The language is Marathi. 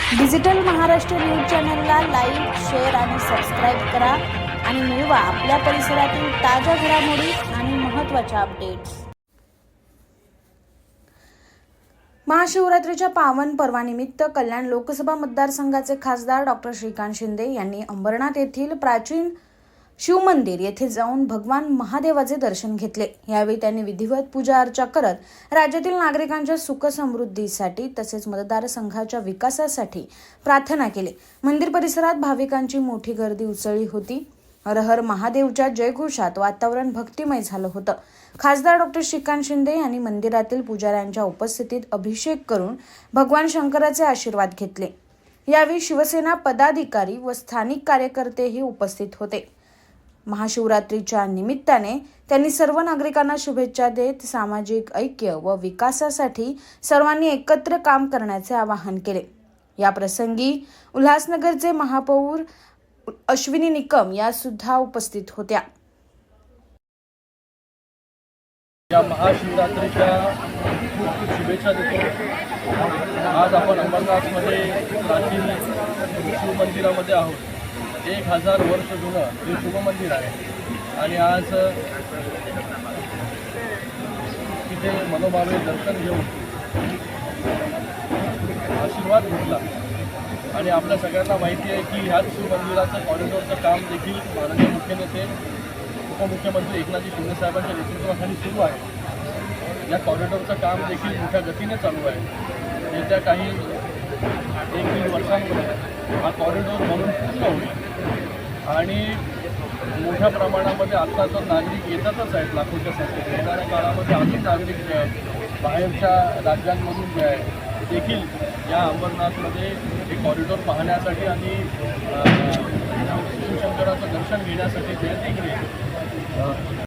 डिजिटल महाराष्ट्र न्यूज चॅनलला लाईक, शेअर आणि सबस्क्राईब करा आणि मिळवा आपल्या परिसरातील ताज्या घडामोडी आणि महत्त्वाच्या अपडेट्स। महाशिवरात्रीच्या पावन पर्वानिमित्त कल्याण लोकसभा मतदारसंघाचे खासदार डॉक्टर श्रीकांत शिंदे यांनी अंबरनाथ येथील प्राचीन शिवमंदिर येथे जाऊन भगवान महादेवाचे दर्शन घेतले। यावेळी त्यांनी विधिवत पूजा अर्चा करत राज्यातील नागरिकांच्या सुख समृद्धीसाठी तसेच मतदारसंघाच्या विकासासाठी प्रार्थना केली। मंदिर परिसरात भाविकांची मोठी गर्दी उसळली होती। हर हर महादेवच्या जयघोषात वातावरण भक्तिमय झालं होतं। खासदार डॉक्टर श्रीकांत शिंदे यांनी मंदिरातील पुजाऱ्यांच्या उपस्थितीत अभिषेक करून भगवान शंकराचे आशीर्वाद घेतले। यावेळी शिवसेना पदाधिकारी व स्थानिक कार्यकर्तेही उपस्थित होते। महाशिवरात्रीच्या निमित्ताने त्यांनी सर्व नागरिकांना शुभेच्छा देत सामाजिक ऐक्य व विकासासाठी सर्वांनी एकत्र काम करण्याचे आवाहन केले। या प्रसंगी उल्हासनगरचे महापौर अश्विनी निकम या सुद्धा उपस्थित होत्या। या महाशिवरात्रीच्या खूप खूप शुभेच्छा देतो। आज आपण अंबरनाथमध्ये प्राचीन शिवमंदिरामध्ये आहोत। 1000 वर्ष जुनं हे शिवमंदिर आहे आणि आज तिथे मनोभावे दर्शन घेऊन आशीर्वाद घेतला आणि आपल्या सगळ्यांना माहिती आहे की ह्याच शिवमंदिराचं कॉरिडॉरचं काम देखील माननीय मुख्यनेते उपमुख्यमंत्री एकनाथजी शिंदे साहेबांच्या नेतृत्वाखाली सुरू आहे। या कॉरिडॉरचं काम देखील मोठ्या गतीने चालू आहे। येत्या काही 1-3 वर्षांमध्ये हा कॉरिडॉर म्हणून पूर्ण होईल आणि मोठ्या प्रमाणामध्ये आता तर नागरिक येतातच आहेत लाखोच्या संख्येने। येणाऱ्या काळामध्ये अजून नागरिक जे आहेत बाहेरच्या राज्यांमधून जे आहे देखील या अंबरनाथमध्ये हे कॉरिडॉर पाहण्यासाठी आणि शिवशंकराचं दर्शन घेण्यासाठी ते देखील